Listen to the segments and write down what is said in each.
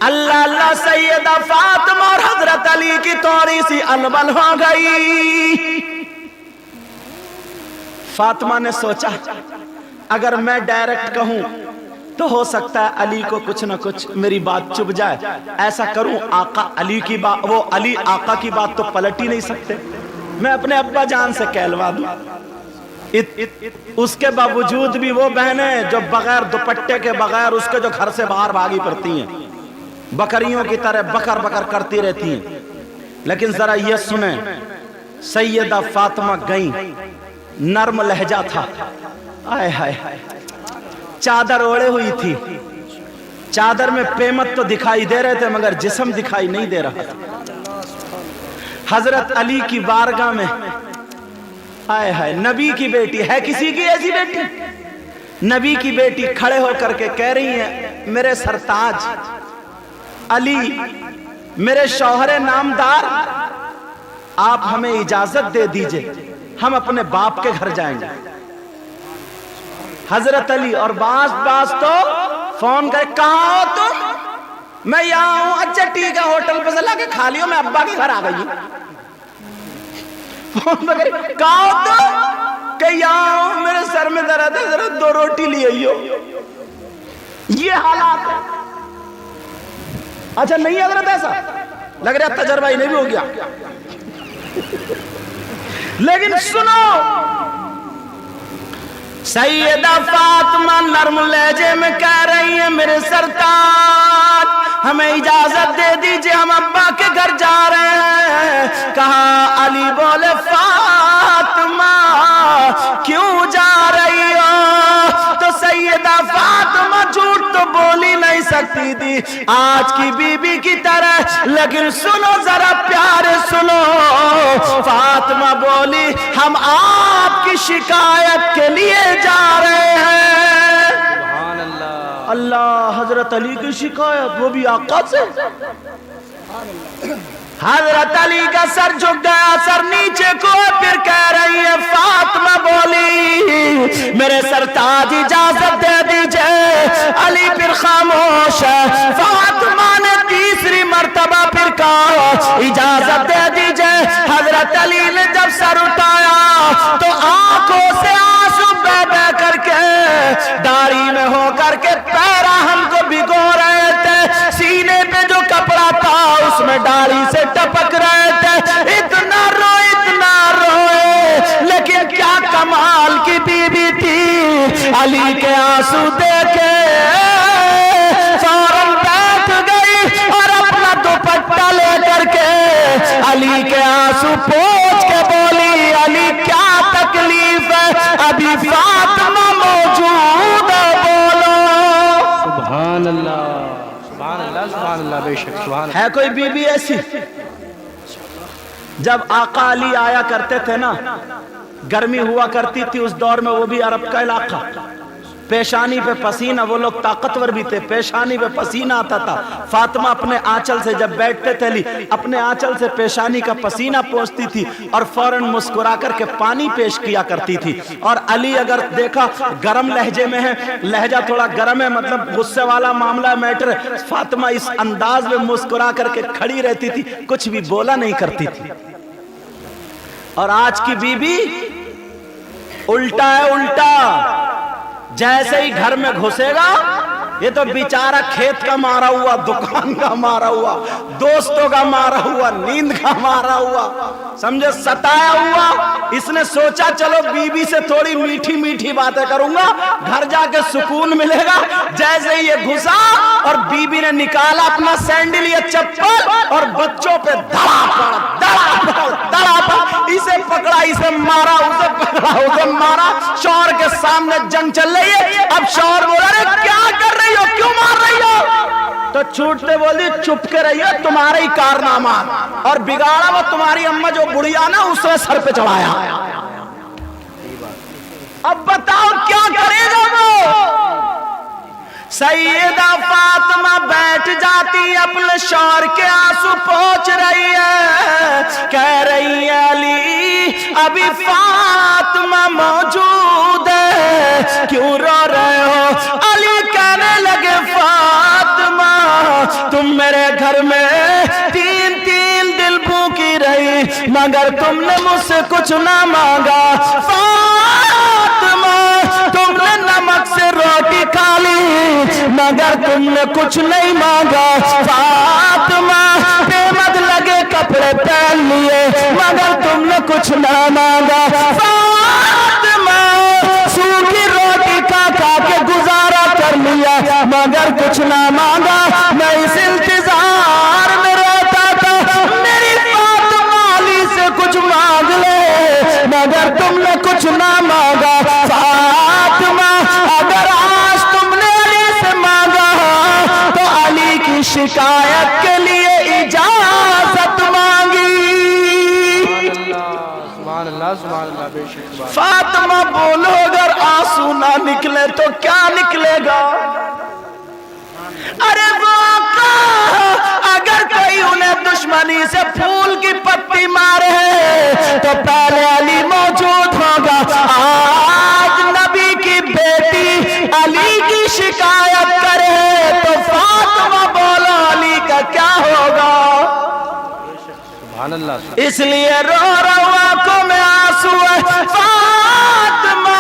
اللہ اللہ سیدہ فاطمہ اور حضرت علی کی تھوڑی سی انبن ہو گئی۔ فاطمہ نے سوچا اگر میں ڈائریکٹ کہوں تو ہو سکتا ہے علی کو کچھ نہ کچھ میری بات چبھ جائے، ایسا کروں آقا علی کی بات، وہ علی آقا کی بات تو پلٹ ہی نہیں سکتے، میں اپنے ابا جان سے کہلوا دوں۔ اس کے باوجود بھی وہ بہنیں جو بغیر دوپٹے کے، بغیر اس کے جو گھر سے باہر بھاگی پڑتی ہیں، بکریوں کی طرح بکر بکر کرتی رہتی ہیں۔ لیکن ذرا یہ سنیں، سیدہ فاطمہ گئیں، نرم لہجہ تھا، آئے ہائے چادر اوڑے ہوئی تھی، چادر میں پیمت تو دکھائی دے رہے تھے مگر جسم دکھائی نہیں دے رہا تھا۔ حضرت علی کی بارگاہ میں، آئے ہائے نبی کی بیٹی ہے، کسی کی ایسی بیٹی؟ نبی کی بیٹی کھڑے ہو کر کے کہہ رہی ہیں میرے سرتاج علی، میرے شوہر نامدار، آپ ہمیں اجازت دے دیجئے، ہم اپنے باپ کے گھر جائیں گے۔ حضرت علی اور باز تو فون کرے، کہاں ہو تم؟ میں یہاں ہوں۔ اچھا ٹھیک ہے، ہوٹل پہ سے لا کے کھا لیو، میں ابا کے گھر آ گئی۔ فون پہ کرے، کہاں ہو تم؟ کہ یہاں ہوں، میرے سر میں درد ہے، ذرا 2 روٹی لی آئیو۔ یہ حالات ہے۔ اچھا نہیں حضرت ایسا لگ رہا تجربہ ہی نہیں بھی ہو گیا، لیکن سنو، سیدہ فاطمہ نرم لہجے میں کہہ رہی ہیں میرے سرتاج ہمیں اجازت دے دیجئے، ہم ابا کے گھر جا رہے ہیں۔ کہا علی بولے فاطمہ کیوں جا رہی ہو؟ تو سیدہ فاطمہ جھوٹ تو بولی نہیں سکتی تھی آج کی بی بی کی طرح، لیکن سنو ذرا پیار سنو، فاطمہ بولی ہم آپ کی شکایت کے لیے جا رہے ہیں۔ سبحان اللہ، اللہ، حضرت علی کی شکایت، وہ بھی آقا سے۔ حضرت علی کا سر جھک گیا، سر نیچے کو، پھر کہہ رہی ہے فاطمہ بولی میرے سرتاج اجازت دے دیجئے۔ علی پھر خاموش ہے۔ فاطمہ نے تیسری مرتبہ پھر کہا اجازت دے دیجئے۔ حضرت علی نے جب سر اٹھایا تو آنکھوں سے آنسو بہ بہ کر کے، داڑھی میں ہو کر کے پیراہن کو بھگو رہے تھے، سینے پہ جو کپڑا تھا اس میں داڑھی سے ٹپک رہے تھے، اتنا روئے، لیکن کیا کمال کی بی بی تھی، علی کے آنسو دیکھے فوراً بیٹھ گئی اور اپنا دوپٹہ لے کر کے علی کے آنسو پوچھ کے بولی علی کیا تکلیف ہے، ابھی فاطمہ موجود ہے، بولو۔ سبحان اللہ، سبحان اللہ، سبحان اللہ، بے شک سبحان اللہ۔ ہے کوئی بی بی ایسی؟ جب آقا علی آیا کرتے تھے نا، گرمی ہوا کرتی تھی اس دور میں، وہ بھی عرب کا علاقہ، پیشانی پہ پسینہ، وہ لوگ طاقتور بھی تھے، پیشانی پہ پسینہ آتا تھا، فاطمہ اپنے آنچل سے جب بیٹھتے تھے علی اپنے آنچل سے پیشانی کا پسینہ پوچھتی تھی اور فوراً مسکرا کر کے پانی پیش کیا کرتی تھی۔ اور علی اگر دیکھا گرم لہجے میں ہے، لہجہ تھوڑا گرم ہے، مطلب غصے والا معاملہ میٹر ہے، فاطمہ اس انداز میں مسکرا کر کے کھڑی رہتی تھی، کچھ بھی بولا نہیں کرتی تھی۔ اور آج کی بی بی الٹا ہے، الٹا، جیسے ہی گھر میں گھسے گا یہ تو بیچارہ کھیت کا مارا ہوا، دکان کا مارا ہوا، دوستوں کا مارا ہوا، نیند کا مارا ہوا، سمجھے ستایا ہوا۔ اس نے سوچا چلو بی بی سے تھوڑی میٹھی میٹھی باتیں کروں گا، گھر جا کے سکون ملے گا۔ جیسے ہی یہ گھسا اور بی بی نے نکالا اپنا سینڈل یا چپل اور بچوں پہ دڑا پڑ، اسے پکڑا، اسے مارا، اسے پکڑا، اسے مارا۔ شوہر کے سامنے جنگ چل رہی ہے۔ اب شوہر بولا رہے کیا کر رہی ہو، کیوں مار رہی ہو؟ تو چھوٹتے بولی چپ کے رہی ہو، تمہارے ہی کارنامات، اور بگاڑا وہ تمہاری اماں جو بڑھیا نا اس نے سر پہ چڑھایا۔ اب بتاؤ کیا کرے گا وہ؟ سیدہ فاطمہ بیٹھ جاتی اپنے شوہر کے آنسو پوچھ رہی ہے، کہہ رہی ہے علی ابھی فاطمہ موجود ہے، کیوں رو رہے ہو؟ علی کہنے لگے فاطمہ तुम मेरे घर में 3 दिन भूखी रही मगर तुमने मुझसे कुछ ना मांगा। फातिमा तुमने नमक से रोटी खा ली मगर तुमने कुछ नहीं मांगा। फातिमा बेमद लगे कपड़े पहन लिए मगर तुमने कुछ ना मांगा। फातिमा सूखी रोटी खा के गुजारा कर लिया मगर कुछ ना मांगा। मैं इस इंतजार में रहता था मेरी फातिमा अली से कुछ मांग ले मगर तुमने कुछ ना मांगा। फातिमा अगर आज तुमने अली से मांगा तो अली की शिकायत के लिए इजाजत मांगी। फातिमा बोलो अगर आंसू ना निकले तो क्या निकलेगा? अरे वो अगर कोई उन्हें दुश्मनी से फूल की पत्ती मारे तो पहले अली मौजूद होगा। आज नबी की बेटी अली की शिकायत करे तो फातिमा बोलो अली का क्या होगा? इसलिए रो आंखों में आंसू है। फातिमा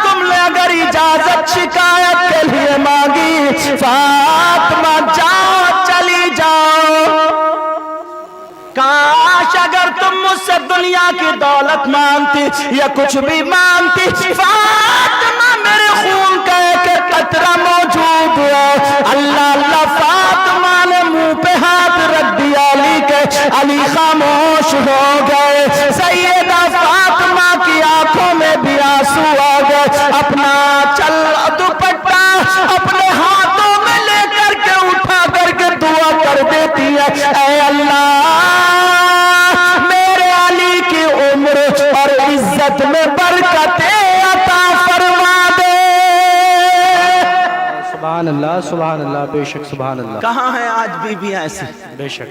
तुमने अगर इजाजत शिकायत के लिए मांगी फातिमा जाओ चली जाओ। काश अगर तुम मुझसे दुनिया की दौलत मांगती या कुछ भी मांगती। फातिमा मेरे खून का एक कतरा मौजूद है। अल्लाह अल्लाह फातिमा ने मुंह पे हाथ रख दिया अली के। अली खामोश हो गए। सैयदा फातिमा की आंखों में भी आंसू आ गए। अपना चल दुपट्टा अपने हाथों में लेकर के उठा करके दुआ कर देती है, ऐ अल्लाह मेरे अली की उम्र और इज्जत में बरकतें अता फरमा दे। सुभान अल्लाह बेशक सुभान अल्लाह। कहाँ है आज बीबियां ऐसी? बेशक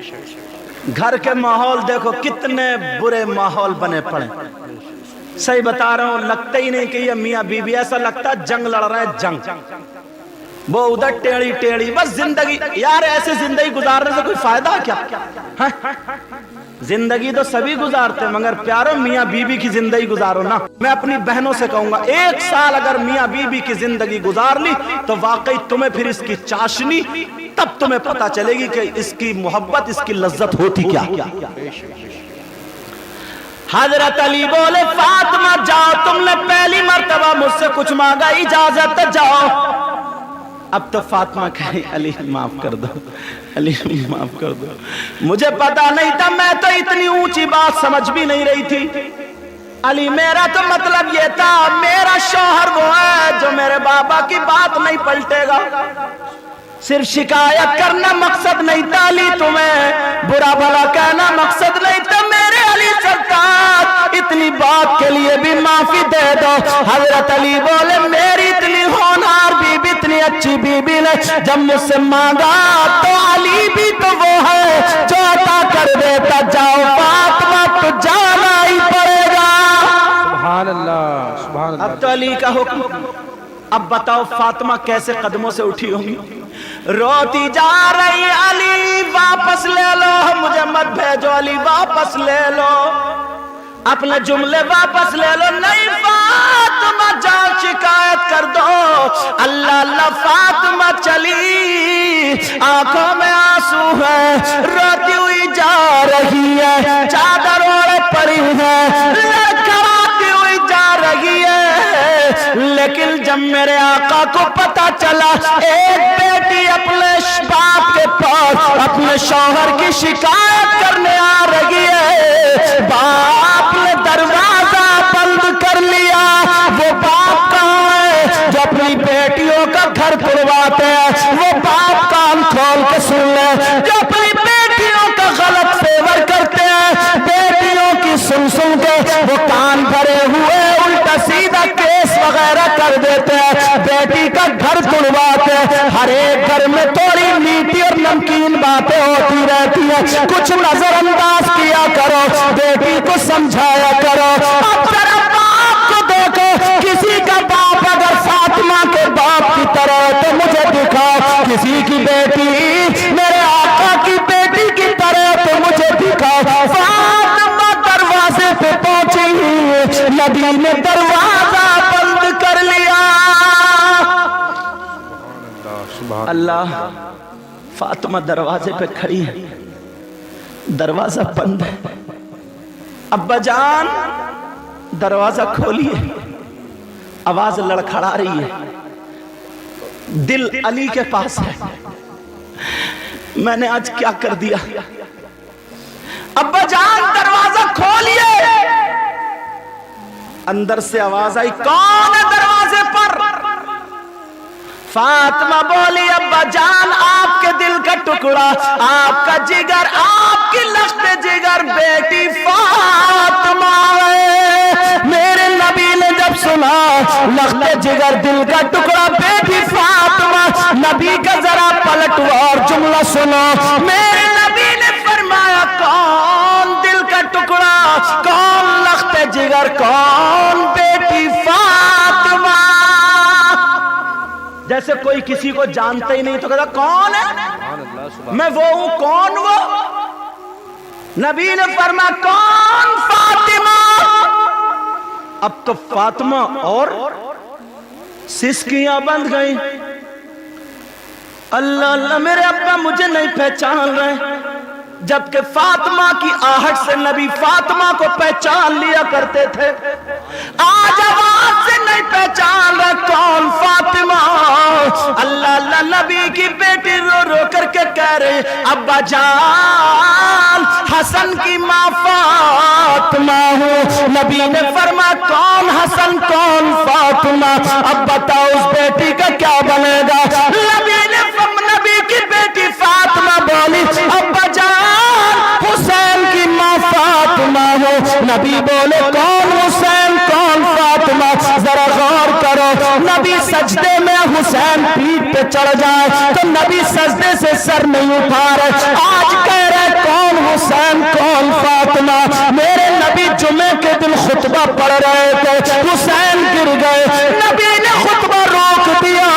घर के माहौल देखो कितने बुरे माहौल बने पड़े। सही बता रहा हूं, लगता ही नहीं कि ये मियाँ बीबी, ऐसा लगता जंग लड़ रहे हैं जंग। वो उधर टेढ़ी टेढ़ी बस जिंदगी। यार ऐसे जिंदगी गुजारने से कोई फायदा क्या? जिंदगी तो सभी गुजारते हैं मगर प्यारो मियाँ बीबी की जिंदगी गुजारो ना। मैं अपनी बहनों से कहूंगा 1 साल अगर मियाँ बीबी की जिंदगी गुजार ली तो वाकई तुम्हें फिर इसकी चाशनी, तब तुम्हें पता चलेगी कि इसकी मोहब्बत इसकी लज्जत होती क्या। हजरत अली बोले फातिमा जाओ, तुमने पहली मर्तबा मुझसे कुछ मांगा, इजाजत जाओ। अब तो फातिमा कहे अली माफ कर दो, अली माफ कर दो, मुझे पता नहीं था, मैं तो इतनी ऊंची बात समझ भी नहीं रही थी। अली मेरा तो मतलब ये था मेरा शौहर वो है जो मेरे बाबा की बात नहीं पलटेगा। सिर्फ शिकायत करना मकसद नहीं था अली, तुम्हें बुरा भला कहना मकसद नहीं था। मेरे अली सरकार इतनी बात के लिए भी माफी दे दो। हजरत अली बोले मेरी इतनी होनहार बीबी, इतनी अच्छी बीबी ने जब मुझसे मांगा तो अली भी तो वो है जो अता कर देता। जाओ फातिमा तो जाना ही पड़ेगा। सुभान अल्लाह। अब तो अली का हुक्म। अब बताओ फातिमा कैसे कदमों से उठी होंगी, रोती जा रही, अली वापस ले लो, मुझे मत भेजो, अली वापस ले लो, अपने जुमले वापस ले लो। नहीं फातिमा जाओ शिकायत कर दो। अल्लाह अल्लाह फातिमा चली, आंखों में आंसू है, रोती हुई जा रही है, चादर ओढ़े पड़ी है, लड़खड़ाती हुई जा रही है। लेकिन जब मेरे आका को पता चला एक बेटी अपने बाप के पास अपने शौहर की शिकायत करने आ रही है, बाप ने दरवाजा बंद कर लिया। वो बाप कहाँ है जो अपनी बेटियों का घर तुड़वाते हैं? वो बाप कान खोल के सुन ले, जो अपनी बेटियों का गलत फेवर करते हैं, बेटियों की सुन सुन के वो कान भरे हुए उल्टा सीधा केस वगैरह कर देते हैं, बेटी का घर तुड़वाते हैं। हर एक घर में थोड़ी मीठी और नमकीन बातें होती रहती है, कुछ नजरअंदाज किया करो, बेटी को समझाया करो। अब जरा बाप को देखो, किसी का बाप अगर फातिमा के बाप की तरह तो मुझे दिखाओ, किसी की बेटी मेरे नबी ने दरवाजा बंद कर लिया। अल्लाह, फातिमा दरवाजे पे खड़ी है, दरवाजा बंद है। अब्बा जान दरवाजा खोलिए। आवाज लड़खड़ा रही है, दिल अली के पास है। मैंने आज क्या कर दिया? अब्बा जान दरवाजा खोलिए। अंदर से आवाज आई, कौन है दरवाजे पर? फातिमा बोली, अब्बा जान आपके दिल का टुकड़ा, आपका जिगर, आपकी लख्त जिगर बेटी फातिमा है। मेरे नबी ने जब सुना लख्त जिगर दिल का टुकड़ा बेटी फातिमा, नबी का जरा पलटवार जुमला सुनो। मेरे नबी ने फरमाया, कौन दिल का टुकड़ा, कौन लख्त जिगर, कौन बेटी फातिमा? जैसे कोई किसी को जानता ही नहीं तो कहता कौन है? मैं वो हूं। कौन वो? नबी ने फरमाया, कौन? फातिमा। अब तो फातिमा और सिसकियां बंद गई। अल्लाह अल्लाह, मेरे अब्बा मुझे नहीं पहचान रहे, जबकि फातिमा की आहट से नबी फातिमा को पहचान लिया करते थे। आज आवाज से नहीं पहचान रहे कौन फातिमा। अल्लाह अल्लाह, नबी की बेटी रो रो करके कह रहे, अब्बा जान हसन की माँ फातिमा हूँ। नबी ने फरमाया, कौन हसन, कौन फातिमा? अब बताओ उस बेटी का क्या बनेगा? नबी की बेटी फातिमा बोली, अब्बा जान हुसैन की माँ फातिमा हो। नबी बोले, कौन हुसैन, कौन फातिमा? जरा गौर करो, नबी सजदे में हुसैन पीठ पे चढ़ जाए तो नबी सजदे से सर नहीं उठा रहे। आज कह रहे कौन हुसैन, कौन फातिमा? मेरे नबी जुमे के दिन खुतबा पढ़ रहे थे, हुसैन गिर गए, नबी ने खुतबा रोक दिया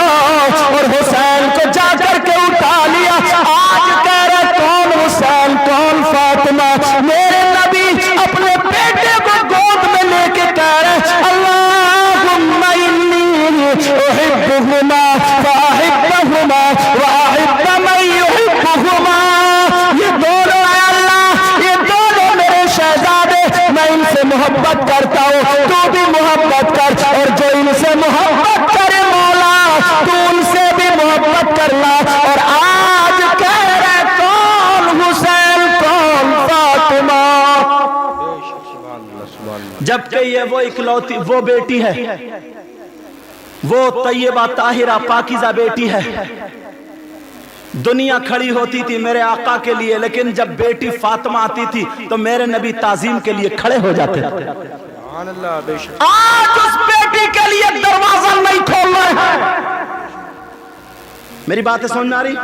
और हुसैन को जाकर के उठा लिया। आज कह रहे कौन हुसैन, कौन फातिमा? मेरे नबी अपने बेटे को गोद में लेके कह रहे, अल्लाहुम्मा इन्नी उहिब्बुहुमा वाहिब्बुहुमा वाहिब्ब मन युहिब्बुहुमा। ये दोनों है अल्लाह, ये दोनों मेरे शहजादे, मैं इनसे मोहब्बत करता हूँ, तू भी मोहब्बत कर, और जो इनसे मोहब्बत करे मौला तू उनसे भी मोहब्बत करना। और आज कह रहे कौन हुसैन, कौन फातिमा? जबकि ये वो इकलौती वो बेटी है, वो तैयबा ताहिरा पाकीज़ा बेटी है। दुनिया खड़ी होती थी मेरे आका के लिए, लेकिन जब बेटी फातिमा आती थी तो मेरे नबी ताजीम के लिए खड़े हो जाते थे। आज उस बेटी के लिए दरवाजा नहीं खोलना है। मेरी बातें समझ में आ रही?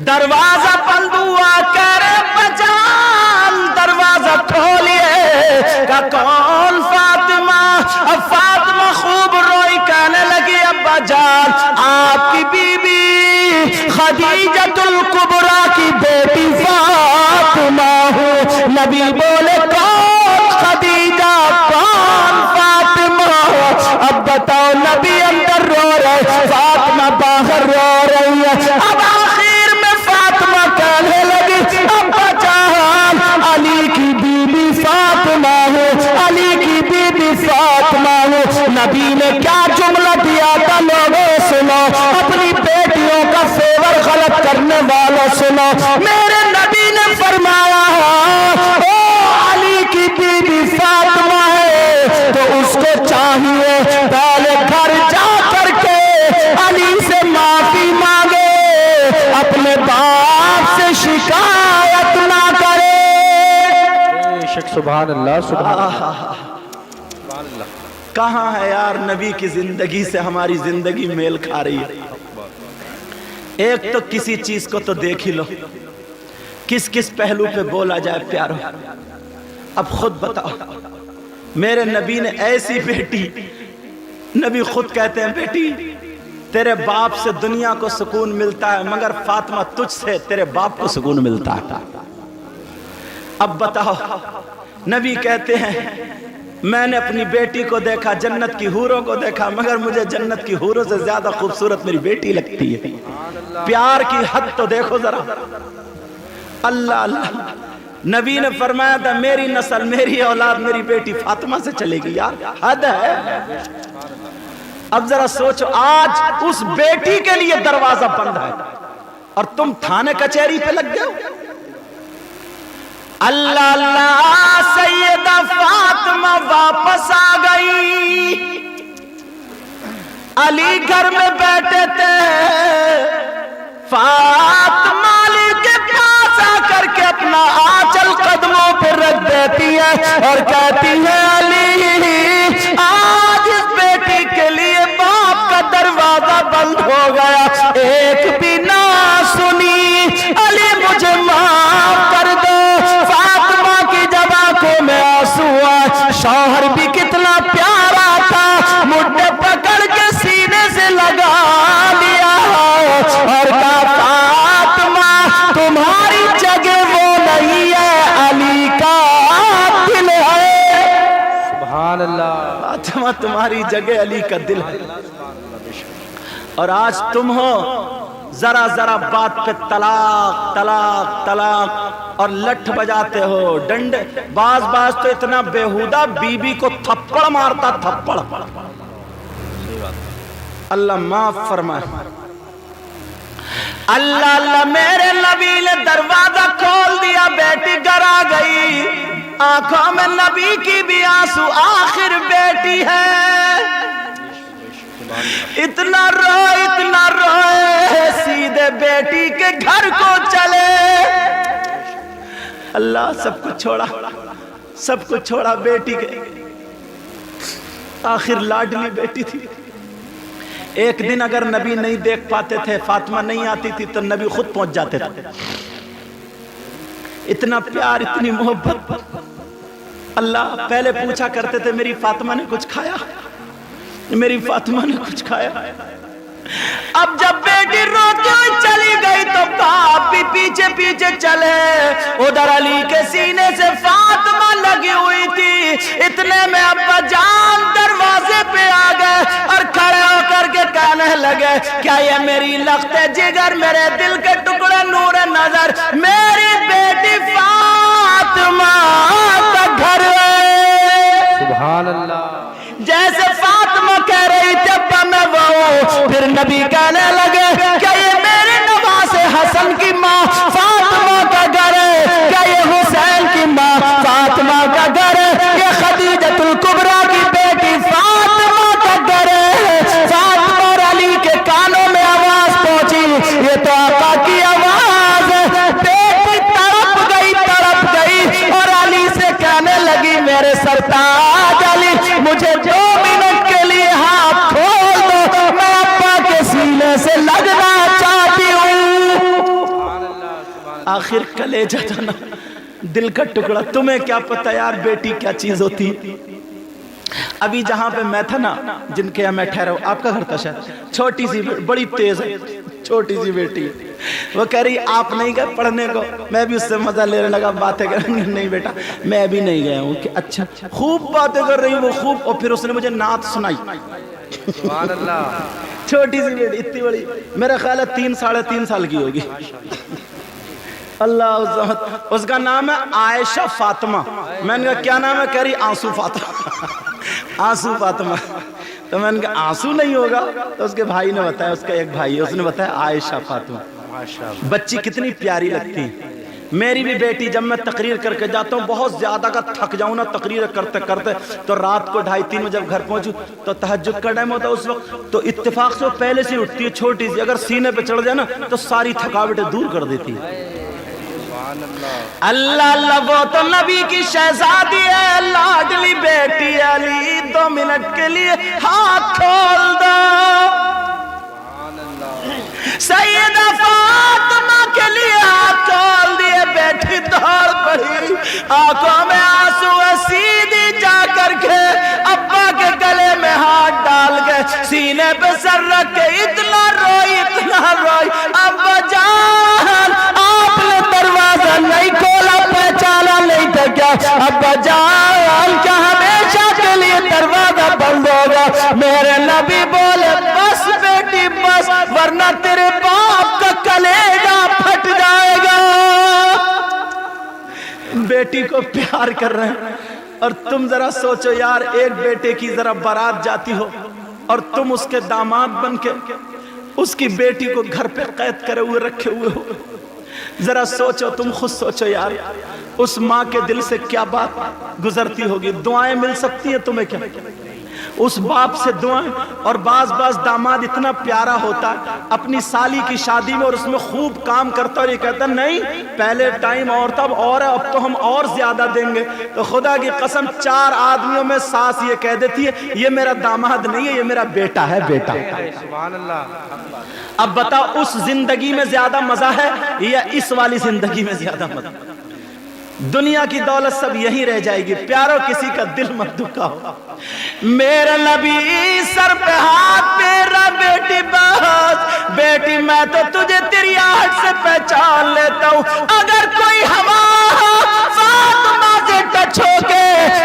दरवाजा बंद हुआ, कर बजान दरवाजा खोलिए का कौन फातिमा? अब फातिमा खूब रोई, कहने लगी, अब्बा जान आपकी बीबी खदीजतुल कुबरा की बेटी फातिमा हूँ। नबी बोले, कौन खदीजा, कौन फातिमा? अब बताओ, नबी अंदर रो रहे, फातिमा बाहर रो रही है। अब आखिर में फातिमा कहने लगी, अब्बा जान अली की बीबी फातिमा हो, अली की बीबी फातिमा हो। नबी ने क्या जुमला दिया था लोगों सुनो, अपनी बेटियों का फेवर गलत करने वालों सुनो। मेरे नबी ने फरमाया, ओ अली की बीबी फातिमा है तो उसको चाहिए पहले घर जा करके अली से माफी मांगे, अपने बाप से शिकायत ना करे। सुभान अल्लाह, सुभान अल्लाह। कहाँ है यार नबी की जिंदगी से हमारी जिंदगी मेल खा रही है? एक तो किसी चीज को तो देख ही लो, किस किस पहलू पे बोला जाए प्यारो। अब खुद बताओ, मेरे नबी ने ऐसी बेटी, नबी खुद कहते हैं बेटी तेरे बाप से दुनिया को सुकून मिलता है, मगर फातिमा तुझसे तेरे बाप को सुकून मिलता है। अब बताओ, नबी कहते हैं میں نے اپنی بیٹی کو دیکھا، جنت کی حوروں کو دیکھا، مگر مجھے جنت کی حوروں سے زیادہ خوبصورت میری بیٹی لگتی ہے۔ پیار کی حد تو دیکھو ذرا، اللہ اللہ۔ نبی نے فرمایا تھا میری نسل، میری اولاد، میری بیٹی فاطمہ سے چلے گی، یار حد ہے۔ اب ذرا سوچو، آج اس بیٹی کے لیے دروازہ بند ہے اور تم تھانے کچہری پہ لگ گئے ہو۔ اللہ اللہ، سیدہ فاطمہ واپس آ گئی۔ علی گھر میں بیٹھے تھے، فاطمہ علی کے پاس آ کر کے اپنا آنچل قدموں پہ رکھ دیتی ہے اور کہتی ہے علی، آج اس بیٹی کے لیے باپ کا دروازہ بند ہو گیا، ایک بھی نہ سنی، علی مجھے معاف کر دو۔ فاطمہ کی جب آنکھوں میں آنسو آئے، شوہر بھی کتنا پیارا تھا، مجھے پکڑ کے سینے سے لگا لیا اور کہا فاطمہ تمہاری جگہ وہ نہیں ہے، علی کا دل ہے۔ سبحان اللہ، فاطمہ تمہاری جگہ علی کا دل ہے۔ اور آج تم ہو ذرا ذرا بات پہ طلاق طلاق طلاق اور لٹھ بجاتے ہو، ڈنڈے، بعض تو اتنا بیہودہ بی بی کو تھپڑ مارتا، تھپڑ۔ اللہ معاف فرمائے۔ اللہ اللہ، میرے نبی نے دروازہ کھول دیا، بیٹی گھر آ گئی، آنکھوں میں نبی کی بھی آنسو، آخر بیٹی ہے۔ اتنا روئے سیدھے بیٹی کے گھر کو چلے۔ اللہ سب کچھ چھوڑا، سب کچھ چھوڑا بیٹی کے، آخر لاڈلی بیٹی تھی۔ ایک دن اگر نبی نہیں دیکھ پاتے تھے، فاطمہ نہیں آتی تھی، تو نبی خود پہنچ جاتے تھے۔ اتنا پیار، اتنی محبت۔ اللہ پہلے پوچھا کرتے تھے میری فاطمہ نے کچھ کھایا، میری فاطمہ نے کچھ کھایا۔ اب جب بیٹی روتی ہوئی چلی گئی تو باپ بھی پیچھے پیچھے چلے، ادھر علی کے سینے سے فاطمہ لگی ہوئی تھی۔ اتنے میں ابا جان دروازے پہ آ گئے اور کھڑے ہو کر کے کہنے لگے، کیا یہ میری لخت جگر، میرے دل کے ٹکڑے، نور نظر، میری بیٹی فاطمہ کا گھر ہے؟ سبحان اللہ۔ جیسے فاطمہ کہہ رہی تھی ابا میں وہ ہوں، پھر نبی کہنے لگے کیا یہ میرے نواز حسن کی ماں فاطمہ کا گھر ہے؟ کیا یہ حسین کی ماں فاطمہ کا گھر ہے؟ یہ خدیجۃ الکبریٰ کی بیٹی فاطمہ کا گھر ہے؟ فاطمہ اور علی کے کانوں میں آواز پہنچی، یہ تو آقا کی آواز ہے۔ بیٹی تڑپ گئی اور علی سے کہنے لگی میرے سرتاج علی، مجھے 2 منٹ کے لیے ہاتھ کھول دو، میں ابا کے سینے سے لگنا چاہتی ہوں۔ آخر کلیجہ جانا، دل کا ٹکڑا۔ تمہیں کیا پتہ یار بیٹی کیا چیز ہوتی۔ ابھی جہاں پہ میں تھا نا، جن کے یہاں میں ٹھہرا ہوں، آپ کا گھر تھا شاید، چھوٹی سی بڑی تیز ہے، چھوٹی سی بیٹی، وہ کہہ رہی آپ نہیں گئے پڑھنے کو؟ میں بھی اس سے مزہ لینے لگا، باتیں کریں گے، نہیں بیٹا میں بھی نہیں گیا ہوں۔ کہ اچھا، خوب باتیں کر رہی وہ خوب، اور پھر اس نے مجھے نعت سنائی۔ سبحان اللہ، چھوٹی سی بیٹی اتنی بڑی، میرا خیال ہے 3 ساڑھے 3 سال کی ہوگی۔ اللہ، اس کا نام ہے عائشہ فاطمہ۔ میں نے کہا کیا نام ہے؟ کہہ رہی آنسو فاطمہ۔ آنسو فاطمہ۔ تو میں نے کہا آنسو نہیں ہوگا؟ تو اس کے بھائی نے بتایا، اس کا ایک بھائی ہے، اس نے بتایا عائشہ فاطمہ۔ بچی کتنی پیاری لگتی۔ میری بھی بیٹی جب میں تقریر کر کے جاتا ہوں، بہت زیادہ کا تھک جاؤں نا تقریر کرتے کرتے، تو رات کو 2:30-3 بجے جب گھر پہنچوں تو تہجد کا ٹائم ہوتا ہے اس وقت، تو اتفاق سے وہ پہلے سے اٹھتی ہے، چھوٹی سی، اگر سینے پہ چڑھ جائے نا تو ساری تھکاوٹیں دور کر دیتی ہے۔ اللہ اللہ، وہ تو نبی کی شہزادی ہے، لاڈلی بیٹی علی، 2 منٹ کے لیے ہاتھ کھول دو۔ سیدہ فاطمہ کے لیے ہاتھ کھول دیے، بیٹی دوڑ پڑی، آنکھوں میں آنسو ہے، سیدھی جا کر کے ابا کے گلے میں ہاتھ ڈال کے سینے پہ سر رکھ کے اتنا روئی ابا جان آپ نے دروازہ نہیں کھولا، پہچانا نہیں تھا کیا؟ ابا جان کیا ہمیشہ बेटी को प्यार कर रहे हैं। और तुम जरा सोचो यार, एक बेटे की जरा बारात जाती हो और तुम उसके दामाद बन के उसकी बेटी को घर पे कैद करे हुए रखे हुए हो। जरा सोचो, तुम खुद सोचो यार, उस माँ के दिल से क्या बात गुजरती होगी। दुआएं मिल सकती हैं तुम्हें क्या? उस बाप से दुआएं। और बाज दामाद इतना प्यारा होता है अपनी साली की शादी में, और उसमें खूब काम करता है और ये कहता नहीं पहले टाइम और तब और है, अब तो हम और ज्यादा देंगे। तो खुदा की कसम 4 आदमियों में सास ये कह देती है ये मेरा दामाद नहीं है, ये मेरा बेटा है, बेटा। सुभान अल्लाह। अब बताओ, उस जिंदगी में ज्यादा मजा है या इस वाली जिंदगी में ज्यादा मजा? दुनिया की दौलत सब यही रह जाएगी। प्यारो, किसी का दिल मत दुखाओ। मेरा नबी सर पे हाथ मेरा बेटी बस, बेटी मैं तो तुझे तेरी आहट से पहचान लेता हूँ। अगर कोई हवा फातिमा से टच होके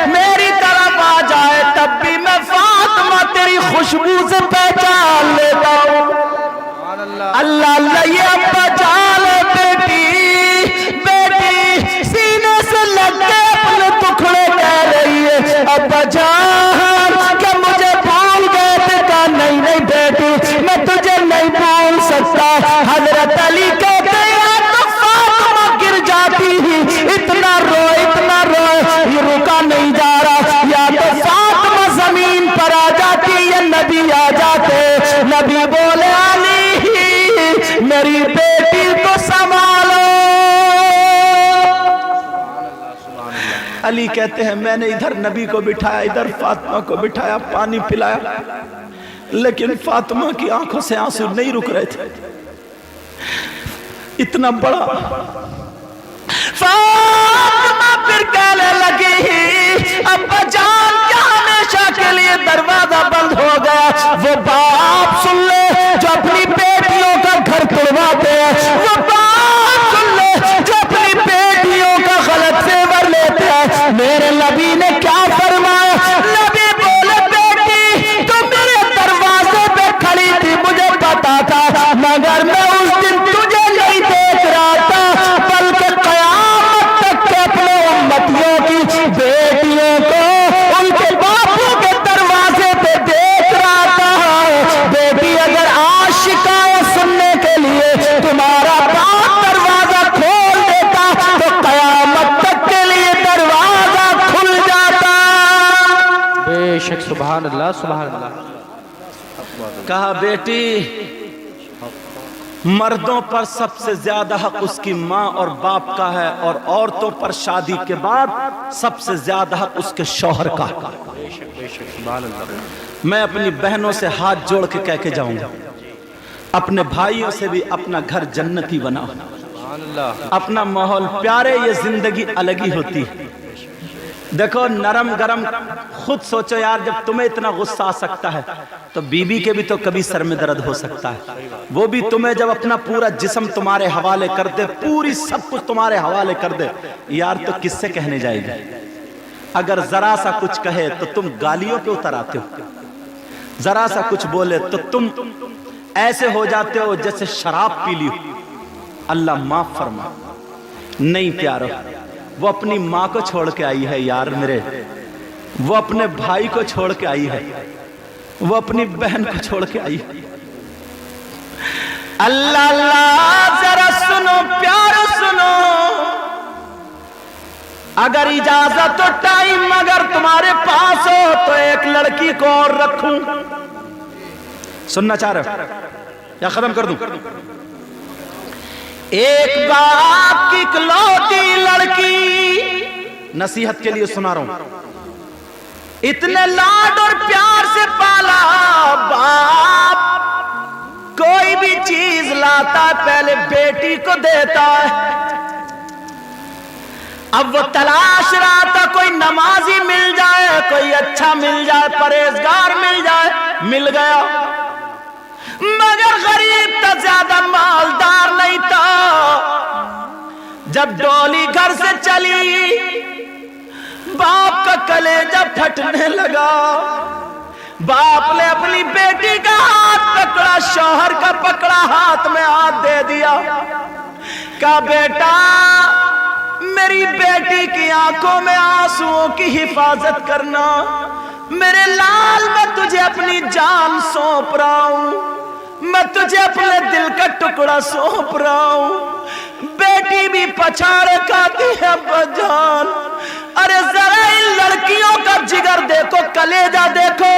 मेरी तरफ आ जाए तब भी मैं फातिमा तेरी खुशबू से पहचान लेता हूँ। अल्लाह अल्लाह ये अब्बा जान बेटी, बेटी सीने से लग के अपने टुकड़े कह रही है अब्बा जान क्या मुझे भूल गए थे? कहा नहीं नहीं बेटी मैं तुझे नहीं भूल सकता। हजरत अली कहते हैं तो फातिमा गिर जाती ही, इतना रोए ये रुका नहीं जा रहा। या तो फातिमा जमीन पर आ जाती या नबी आ जाते। नबी बोले अली मेरी बेटी को संभालो। अली कहते हैं मैंने इधर नबी को बिठाया, इधर फातिमा को बिठाया, पानी पिलाया, लेकिन फातिमा की आंखों से आंसू नहीं रुक रहे थे। इतना बड़ा फातिमा फिर कहने लगी अब्बा जान क्या हमेशा के लिए दरवाजा बंद हो गया? वो बाप सुन ले जो अपनी बेटियों का घर तोड़वाते हैं, वो बाप सुन ले जो अपनी बेटियों का गलत फेवर लेते हैं। मेरे नबी ने क्या फरमाया? नबी बोले बेटी तो मेरे दरवाजे पे खड़ी थी, मुझे पता था, मगर मैं उस दिन तुझे नहीं देख रहा था, बल्कि क़यामत तक के अपने उम्मतियों की बेटियों को उनके बापू के दरवाजे पे देख रहा था। बेटी अगर आज शिकायत सुनने के लिए तुम्हारा बाप दरवाजा खोल देता तो क़यामत तक के लिए दरवाजा खुल जाता। बेशक सुभान अल्लाह, सुभान अल्लाह। कहा बेटी मर्दों पर सबसे ज्यादा हक उसकी माँ और बाप का है, और औरतों पर शादी के बाद सबसे ज्यादा हक उसके शौहर का। मैं अपनी बहनों से हाथ जोड़ के कह के जाऊंगा, अपने भाइयों से भी अपना घर जन्नती बनाओ, अपना माहौल प्यारे। ये जिंदगी अलग ही होती है। देखो नरम गरम, खुद सोचो यार, जब तुम्हें इतना गुस्सा आ सकता है तो बीबी के भी तो कभी सर में दर्द हो सकता है। वो भी तुम्हें जब अपना पूरा जिस्म तुम्हारे हवाले कर दे, पूरी सब कुछ तुम्हारे हवाले कर दे, यार तो किससे कहने जाएगी? अगर जरा सा कुछ कहे तो तुम गालियों पे उतर आते हो, जरा सा कुछ बोले तो तुम ऐसे हो जाते हो जैसे शराब पी ली हो। अल्लाह माफ फरमा। नहीं प्यारो, वो अपनी माँ को छोड़ के आई है यार मेरे, वो अपने भाई को छोड़ के आई है, वो अपनी बहन को छोड़ के आई है। अल्लाह अल्लाह जरा सुनो प्यारो सुनो, अगर इजाजत तो टाइम अगर तुम्हारे पास हो तो एक लड़की को और रखूं। सुनना चाह रहे हो या खत्म कर दूं? एक बाप की इकलौती लड़की, नसीहत के लिए सुना रहा हूं। इतने लाड और प्यार से पाला बाप, कोई भी चीज लाता पहले बेटी को देता है। अब वो तलाश रहा था कोई नमाजी मिल जाए, कोई अच्छा मिल जाए, परहेजगार मिल जाए, मिल गया, मगर गरीब था, ज्यादा मालदार नहीं था। जब डोली घर से चली, बाप का कलेजा फटने लगा। बाप ने अपनी बेटी का हाथ पकड़ा, शौहर का पकड़ा, हाथ में हाथ दे दिया। कहा बेटा मेरी बेटी की आंखों में आंसुओं की हिफाजत करना। मेरे लाल, मैं तुझे अपनी जान सौंप रहा हूं, मैं तुझे अपने दिल का टुकड़ा सौंप रहा हूं। बेटी भी पछाड़ खाती है बजान। अरे जरा इन लड़कियों का जिगर देखो, कलेजा देखो।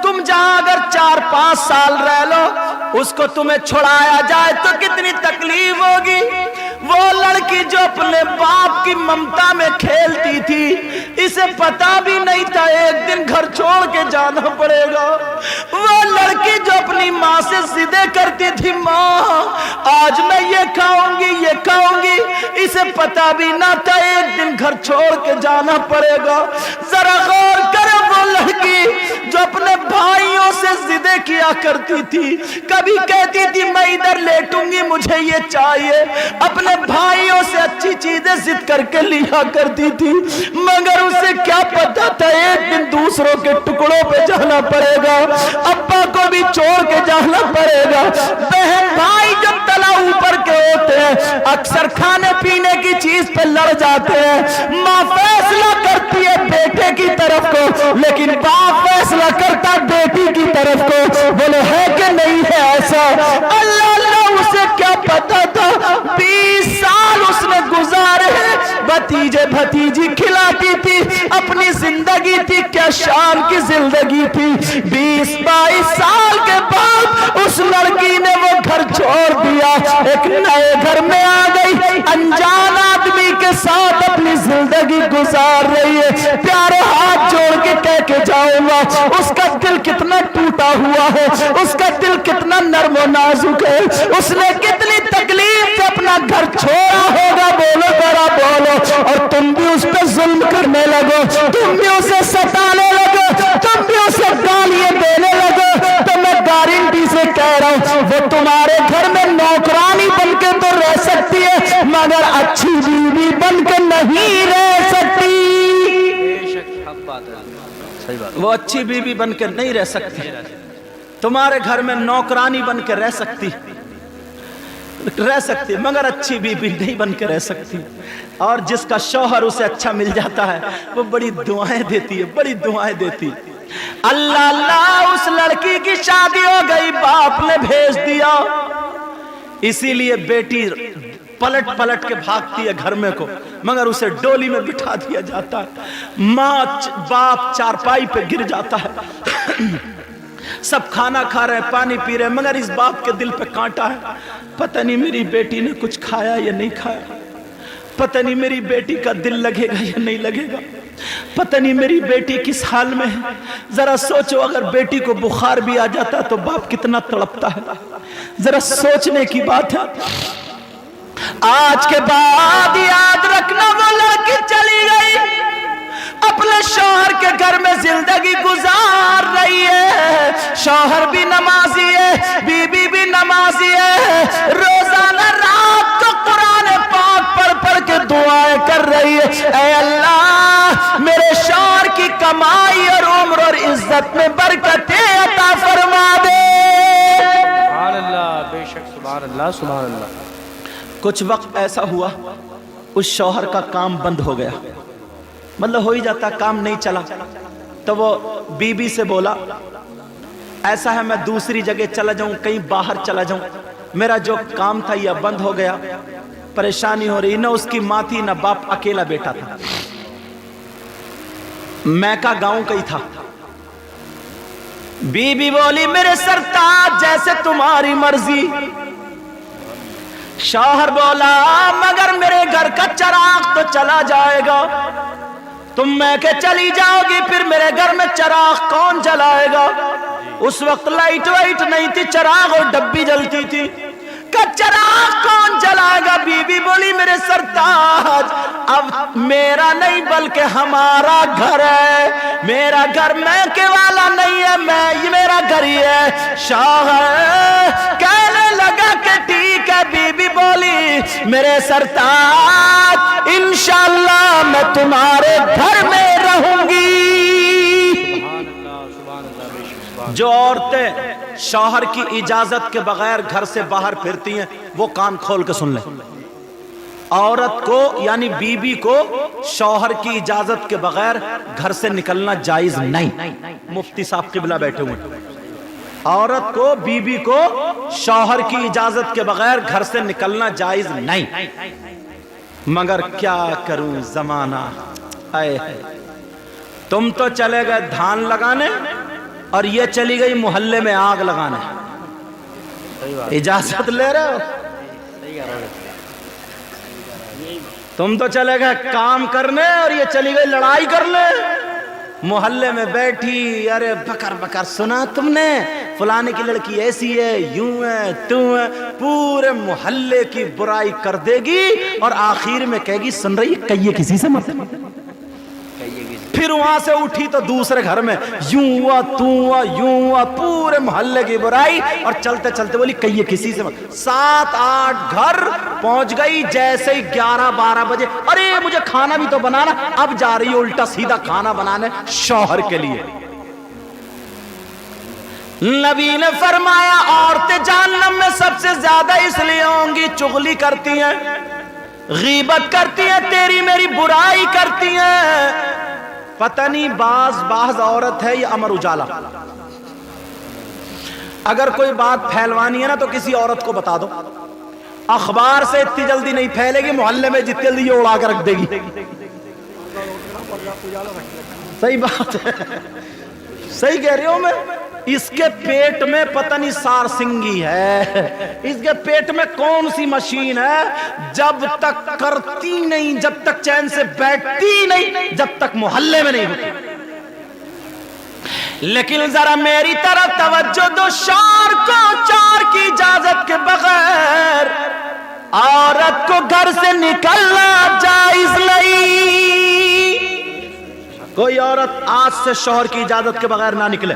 तुम जहां अगर 4-5 साल रह लो, उसको तुम्हें छुड़ाया जाए तो कितनी तकलीफ होगी। वो लड़की जो अपने बाप की ममता में खेलती थी, इसे पता भी नहीं था एक दिन घर छोड़ के जाना पड़ेगा। वो लड़की जो अपनी माँ से जिदे करती थी, माँ आज मैं ये खाऊंगी ये खाऊंगी, इसे पता भी ना था एक दिन घर छोड़ के जाना पड़ेगा। जरा गौर करो, वो लड़की जो अपने भाइयों से जिदे किया करती थी, कभी कहती थी मैं इधर लेटूंगी मुझे ये चाहिए, अपने भाइयों से अच्छी चीजें जिद करके लिया करती थी, मगर उसे क्या पता था एक दिन दूसरों के टुकड़ों पे जाना पड़ेगा, अब्बा को भी छोड़ के जाना पड़ेगा। बहन भाई जब तला ऊपर के होते हैं, अक्सर खाने पीने की चीज पे लड़ जाते हैं। माँ फैसला करती है बेटे की तरफ को, लेकिन बाप फैसला करता बेटी की तरफ को। बोले है कि नहीं है ऐसा? अल्लाह अल्लाह, उसे क्या पता था 20 साल उसने गुजारे, भतीजे भतीजी खिलाती थी, अपनी जिंदगी थी क्या शान की जिंदगी थी। 20-22 साल के बाद उस लड़की ने वो घर छोड़ दिया, एक नए घर में आ गई, अनजान आदमी के साथ अपनी जिंदगी गुजार रही है। प्यारे हाथ जोड़ के कह के जाऊंगा, उसका दिल कितना टूटा हुआ है, उसका दिल कितना नर्म और नाजुक है, उसने कितनी तकलीफ से अपना घर छोड़ा होगा। बोलो जरा बोलो। और तुम भी उस पर जुल्म करने लगो, तुम भी उसे सताने लगो, तुम भी उसे गालियां देने लगो, तो मैं गारंटी से कह रहा हूं वो तुम्हारे घर में नौकरानी बनके तो रह सकती है, मगर अच्छी बीवी बनके नहीं रह सकती। वो अच्छी बीवी बनके नहीं रह सकती, तुम्हारे घर में नौकरानी बनके रह सकती मगर अच्छी बीवी नहीं बनकर रह सकती। और जिसका शौहर उसे अच्छा मिल जाता है, वो बड़ी दुआएं देती है, बड़ी दुआएं देती है। अल्लाह अल्लाह, उस लड़की की शादी हो गई, बाप ने भेज दिया, इसीलिए बेटी पलट पलट के भागती है घर में को, मगर उसे डोली में बिठा दिया जाता है। माँ बाप चारपाई पे गिर जाता है, सब खाना खा रहे हैं, पानी पी रहे हैं, मगर इस बाप के दिल पे कांटा है। पता नहीं मेरी बेटी ने कुछ खाया या नहीं खाया, पता नहीं मेरी बेटी का दिल लगेगा या नहीं लगेगा, पता नहीं मेरी बेटी किस हाल में है। जरा सोचो, अगर बेटी को बुखार भी आ जाता तो बाप कितना तड़पता है। जरा सोचने की बात है। आज के बाद याद रखना, वो लड़की चली गई, अपने शौहर के घर में जिंदगी गुजार रही है। शौहर भी नमाजी है, बीबी भी नमाजी है, रोजाना रात को कुरान पाक पढ़ पढ़ के दुआएं कर रही है, ऐ अल्लाह मेरे शौहर की कमाई और उम्र और इज्जत में बरकतें अता फरमा दे। सुभान अल्लाह, बेशक सुभान अल्लाह सुभान अल्लाह। कुछ वक्त ऐसा हुआ, उस शौहर का काम बंद हो गया, मतलब हो ही जाता, काम नहीं चला। तो वो बीबी से बोला, ऐसा है मैं दूसरी जगह चला जाऊं, कहीं बाहर चला जाऊं, मेरा जो काम था यह बंद हो गया, परेशानी हो रही। न उसकी माँ थी न बाप, अकेला बेटा था, मैका गांव का ही था। बीबी बोली मेरे सरताज जैसे तुम्हारी मर्जी। शौहर बोला मगर मेरे घर का चिराग तो चला जाएगा, तुम मैके चली जाओगी, फिर मेरे घर में चिराग कौन जलाएगा। उस वक्त लाइट वाइट नहीं थी, चिराग और डब्बी जलती थी, का चिराग कौन जलाएगा। बीबी बोली मेरे सरताज अब मेरा नहीं बल्कि हमारा घर है, मेरा घर मैके वाला नहीं है, मैं ये मेरा घर ही है। शौहर कहने लगा कि ठीक है। बीबी बोली मेरे सरताज इंशाअल्लाह मैं तुम्हारे घर में रहूंगी। जो औरतें शौहर की इजाजत के बगैर घर से बाहर फिरती हैं, वो कान खोल के सुन लें। عورت کو یعنی بیوی کو شوہر کی اجازت کے بغیر گھر سے نکلنا جائز نہیں. مفتی صاحب قبلہ بیٹھے ہوئے. عورت کو بیوی کو شوہر کی اجازت کے بغیر گھر سے نکلنا جائز نہیں. مگر کیا کروں زمانہ ہے. تم تو چلے گئے دھان لگانے اور یہ چلی گئی محلے میں آگ لگانے. اجازت لے رہے ہو؟ تم تو چلے گئے کام کرنے اور یہ چلی گئی لڑائی کرنے. محلے میں بیٹھی ارے بکر بکر سنا تم نے فلانے کی لڑکی ایسی ہے یوں ہے تو ہے. پورے محلے کی برائی کر دے گی اور آخر میں کہے گی سن رہی کہیے کسی سے مت. پھر وہاں سے اٹھی تو دوسرے گھر میں یوں ہوا تو ہوا یوں ہوا. پورے محلے کی برائی اور چلتے چلتے بولی کہیے کسی سے مت. 7-8 گھر پہنچ گئی. جیسے ہی 11-12 بجے ارے مجھے کھانا بھی تو بنانا. اب جا رہی ہے الٹا سیدھا کھانا بنانے شوہر کے لیے. نبی نے فرمایا عورتیں جہنم میں سب سے زیادہ اس لیے ہوں گی چغلی کرتی ہیں, غیبت کرتی ہیں, تیری میری برائی کرتی ہیں. پتہ نہیں بعض عورت ہے یہ امر اجالا. اگر کوئی بات پھیلوانی ہے نا تو کسی عورت کو بتا دو. اخبار سے اتنی جلدی نہیں پھیلے گی, محلے میں جتنی جلدی یہ اڑا کے رکھ دے گی. صحیح بات ہے, صحیح کہہ رہی ہوں میں. اس کے پیٹ میں پتہ نہیں سارسنگی ہے, اس کے پیٹ میں کون سی مشین ہے. جب تک کرتی نہیں, جب تک چین سے بیٹھتی نہیں, جب تک محلے میں نہیں ہوتی. لیکن ذرا میری طرف توجہ دو. شوہر کو چار کی اجازت کے بغیر عورت کو گھر سے نکلنا جائز نہیں. کوئی عورت آج سے شوہر کی اجازت کے بغیر نہ نکلے.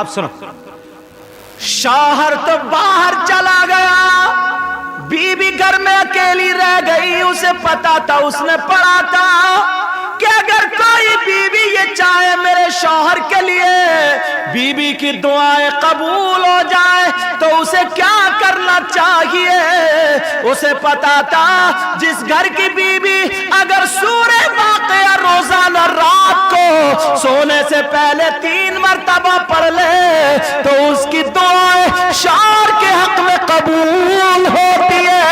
اب سنو, شوہر تو باہر چلا گیا, بیوی گھر میں اکیلی رہ گئی. اسے پتا تھا, اس نے پڑھا تھا کہ اگر کوئی بیوی یہ چاہے میرے شوہر کے لیے بیوی کی دعائیں قبول ہو جائے تو اسے کیا کرنا چاہیے. اسے پتا تھا جس گھر کی بیوی اگر سورہ واقعہ روزانہ رات کو سونے سے پہلے 3 مرتبہ پڑھ لے تو اس کی دعائیں شوہر کے حق میں قبول ہوتی ہے.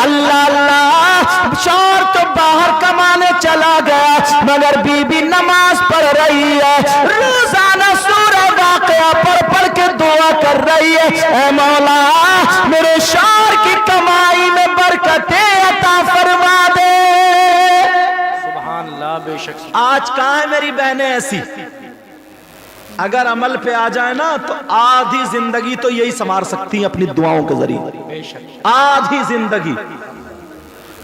اللہ اللہ, شوہر تو باہر کمانے چلا گیا مگر بیوی نماز پڑھ رہی ہے, روزانہ سورہ واقعہ پڑھ کے دعا کر رہی ہے, اے مولا میرے شوہر کی کمائی میں برکتیں عطا فرما دے. سبحان اللہ, بے شک. آج کہاں ہے میری بہنیں ایسی؟ اگر عمل پہ آ جائے نا تو آدھی زندگی تو یہی سنوار سکتی ہیں اپنی دعاؤں کے ذریعے. بے شک. آدھی زندگی,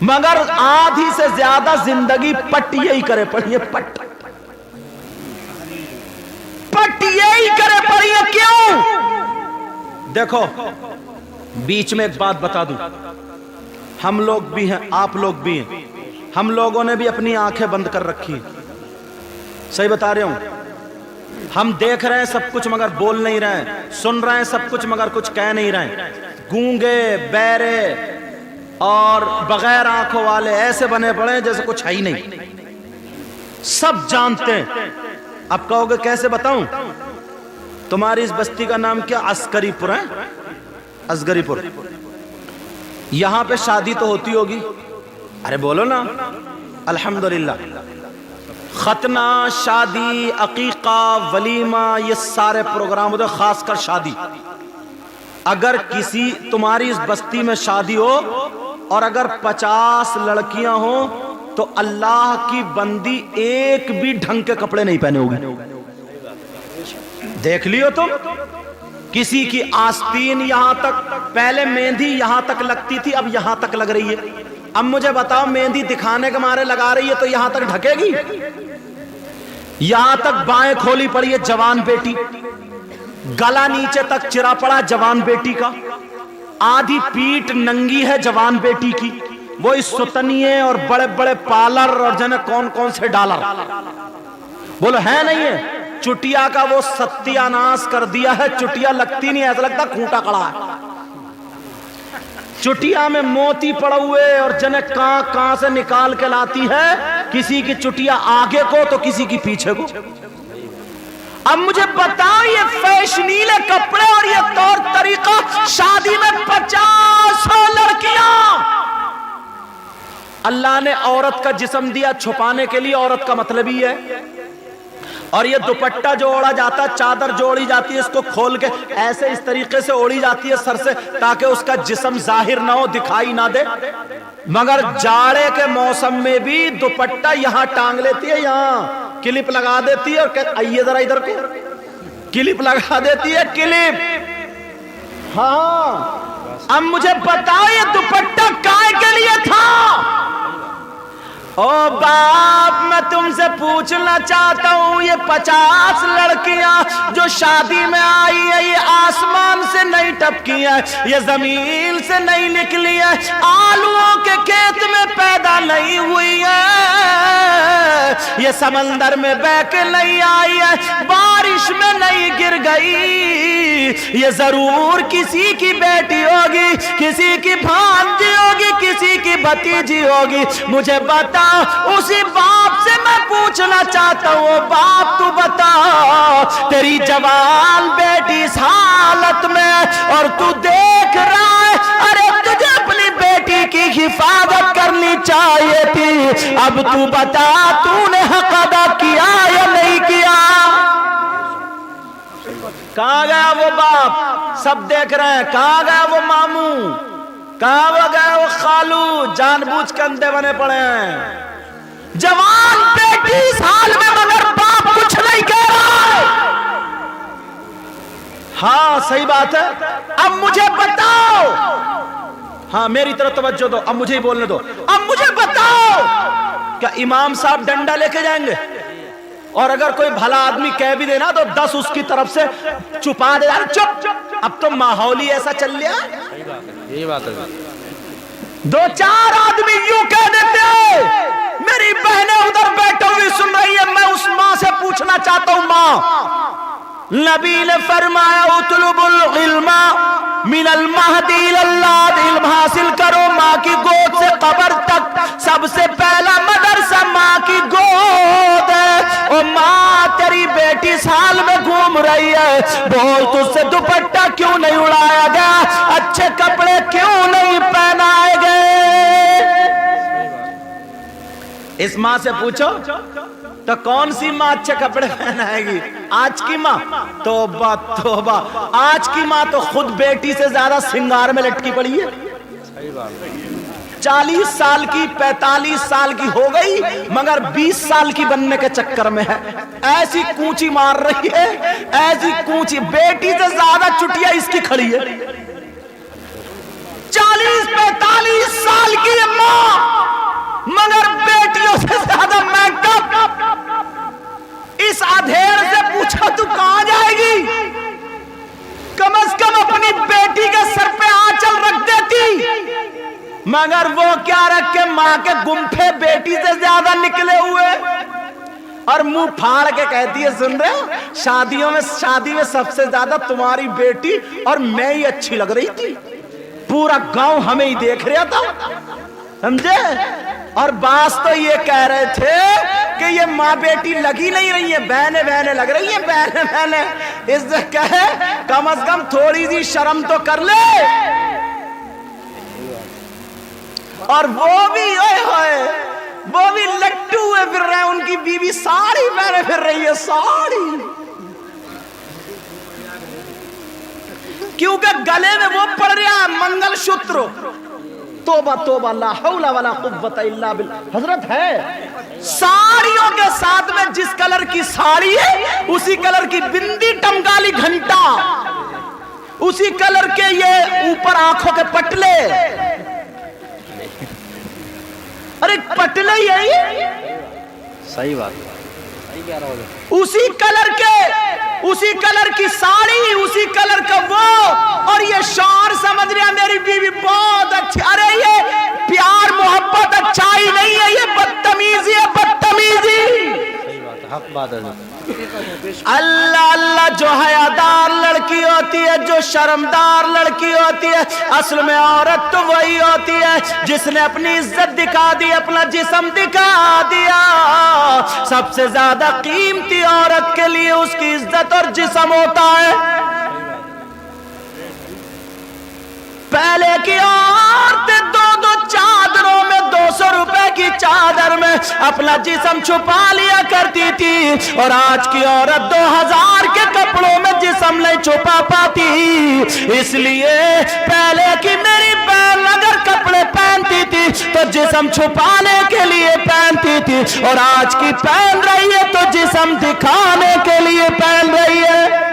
مگر آدھی سے زیادہ زندگی پٹ یہی کرے پڑی ہے. پٹ یہی کرے پڑی ہے. کیوں؟ دیکھو بیچ میں ایک بات بتا دوں, ہم لوگ بھی ہیں, آپ لوگ بھی ہیں. ہم لوگوں نے بھی اپنی آنکھیں بند کر رکھی ہیں. صحیح بتا رہے ہوں. ہم دیکھ رہے ہیں سب کچھ مگر بول نہیں رہے ہیں, سن رہے ہیں سب کچھ مگر کچھ کہہ نہیں رہے ہیں. گونگے, بہرے اور بغیر آنکھوں والے ایسے بنے پڑے ہیں جیسے کچھ ہے ہی نہیں. سب جانتے ہیں. اب کہو گے کیسے بتاؤں؟ تمہاری اس بستی کا نام کیا؟ عسکری پور ہے, عسکری پور. یہاں پہ شادی تو ہوتی ہوگی, ارے بولو نا. الحمدللہ ختنہ, شادی, عقیقہ, ولیمہ, یہ سارے پروگرام ہوتے ہیں, خاص کر شادی. اگر کسی تمہاری اس بستی میں شادی ہو اور اگر 50 لڑکیاں ہوں تو اللہ کی بندی ایک بھی ڈھنگ کے کپڑے نہیں پہنے ہوگی. دیکھ لیو تم, کسی کی آستین یہاں تک, پہلے مہندی یہاں تک لگتی تھی, اب یہاں تک لگ رہی ہے. اب مجھے بتاؤ مہندی دکھانے کے مارے لگا رہی ہے تو یہاں تک ڈھکے گی؟ یہاں تک بائیں کھولی پڑی ہے جوان بیٹی, گلا نیچے تک چرا پڑا جوان بیٹی کا, آدھی پیٹ ننگی ہے جوان بیٹی کی. وہی ستنیے اور بڑے بڑے پالر اور جنہیں کون کون سے ڈالر. بولو ہے نہیں ہے؟ چٹیا کا وہ ستیہ ناس کر دیا ہے. چٹیا لگتی نہیں, ایسا لگتا کھوٹا کڑا ہے. चुटिया में मोती पड़ा हुए और जने कहां से निकाल के लाती है, किसी की चुटिया आगे को तो किसी की पीछे को। अब मुझे बताओ ये फैशनीले कपड़े और ये तौर तरीका, शादी में 50 लड़कियां। अल्लाह ने औरत का जिस्म दिया छुपाने के लिए, औरत का मतलब ही है। और ये दुपट्टा जो ओढ़ा जाता है, चादर जो ओढ़ी जाती है, इसको खोल के ऐसे इस तरीके से ओढ़ी जाती है सर से, ताकि उसका जिस्म जाहिर ना हो, दिखाई ना दे। मगर जाड़े के मौसम में भी दुपट्टा यहां टांग लेती है, यहां क्लिप लगा देती है और आइए जरा इधर को, क्लिप लगा देती है, क्लिप। हाँ, अब मुझे बताओ ये दुपट्टा काहे के लिए था? ओ बाप, मैं तुमसे पूछना चाहता हूं, ये 50 लड़कियां जो शादी में आई है, ये आसमान से नहीं टपकी है, ये जमीन से नहीं निकली है, आलूओं के खेत में पैदा नहीं हुई है, ये समंदर में बह के नहीं आई है, बारिश में नहीं गिर गई, ये जरूर किसी की बेटी होगी, किसी की भांजी होगी, किसी की भतीजी होगी। मुझे बता, उसी बाप से मैं पूछना चाहता हूँ, बाप तू बता, तेरी जवान बेटी इस हालत में और तू देख रहा है, अरे तुझे अपनी बेटी की हिफाजत करनी चाहिए थी। अब तू बता, तूने हक अदा किया या नहीं किया? कहाँ गया वो बाप? सब देख रहे हैं। कहाँ गया वो मामू? कहाँ गया वो खालू? जानबूझ के अंधे बने पड़े हैं। जवान बेटी इस हाल में, मगर बाप कुछ नहीं कह रहा है। हाँ सही बात है। अब मुझे बताओ, हाँ मेरी तरफ तवज्जो दो, अब मुझे ही बोलने दो। अब मुझे बताओ, क्या इमाम साहब डंडा लेके जाएंगे? और अगर कोई भला आदमी कह भी देना तो 10 उसकी तरफ से छुपा दे। चुप, अब तो माहौल ही ऐसा चल रहा है। यही बात है। 2-4 आदमी यूं कह देते हैं, मेरी बहनें उधर बैठी हुई सुन रही है, मैं उस माँ से पूछना चाहता हूं, माँ, नबी ने फरमाया उतलुबुल इल्मा मिनल महदी इलल्लाद, इल्म हासिल करो माँ की गोद से कब्र तक। सबसे पहला मदरसा माँ की गोद है। ओ माँ, तेरी बेटी साल में घूम रही है, बोल तुझसे दुपट्टा क्यों नहीं उड़ाया गया? अच्छे कपड़े क्यों नहीं पहनाए गए? इस माँ से पूछो तो कौन सी माँ अच्छे कपड़े पहनाएगी? आज की माँ? तौबा तौबा, आज की माँ तो खुद बेटी से ज्यादा श्रृंगार में लटकी पड़ी है। 40 साल की, 45 साल की हो गई, मगर 20 साल की बनने के चक्कर में है। ऐसी कूंची मार रही है, ऐसी कूंची, बेटी से ज्यादा चुटिया इसकी खड़ी है। 40-45 साल की माँ, मगर बेटियों से ज्यादा मेकअप। इस अधेड़ से पूछा तू कहां जाएगी? कम से कम अपनी बेटी के सर पे आंचल रख देती, मगर वो क्या रख के मां के गुम्फे बेटी से ज्यादा निकले हुए, और मुंह फाड़ के कहती है, सुन रहे हो, शादी में सबसे ज्यादा तुम्हारी बेटी और मैं ही अच्छी लग रही थी, पूरा गांव हमें ही देख रहा था, समझे? और बास तो ये कह रहे थे कि ये माँ बेटी लगी नहीं रही है, बहने बहने लग रही है, बहने बहने। इससे कहे कम से कम थोड़ी सी शर्म तो कर ले। और वो भी वो भी लट्टू हुए फिर रहे, उनकी बीवी साड़ी पहने फिर रही है, साड़ी, क्योंकि गले में वो पड़ रहा है मंगलसूत्र। तोबा तोबा, ला हौला वला कुव्वता इल्ला बिल्लाह। हजरत है, साड़ियों के साथ में जिस कलर की साड़ी है उसी कलर की बिंदी, टमकाली घंटा, उसी कलर के ये ऊपर आंखों के पटले, अरे पटले यही, सही बात, सही कह रहा हूं। उसी कलर की साड़ी, उसी कलर का वो, और ये शान समझ रहा मेरी बीवी बहुत अच्छी। अरे ये प्यार मोहब्बत अच्छाई नहीं है, ये बदतमीजी है, बदतमीजी। بات ہے اللہ اللہ جو حیادار لڑکی ہوتی ہے, جو شرمدار لڑکی ہوتی ہے, اصل میں عورت تو وہی ہوتی ہے جس نے اپنی عزت دکھا دی, اپنا جسم دکھا دیا. سب سے زیادہ قیمتی عورت کے لیے اس کی عزت اور جسم ہوتا ہے. پہلے کی عورتیں دو چادروں میں 200 روپے کی چادر میں اپنا جسم چھپا لیا کرتی تھی, اور آج کی عورت 2000 کے کپڑوں میں جسم نہیں چھپا پاتی. اس لیے پہلے کی میری بہن اگر کپڑے پہنتی تھی تو جسم چھپانے کے لیے پہنتی تھی, اور آج کی پہن رہی ہے تو جسم دکھانے کے لیے پہن رہی ہے.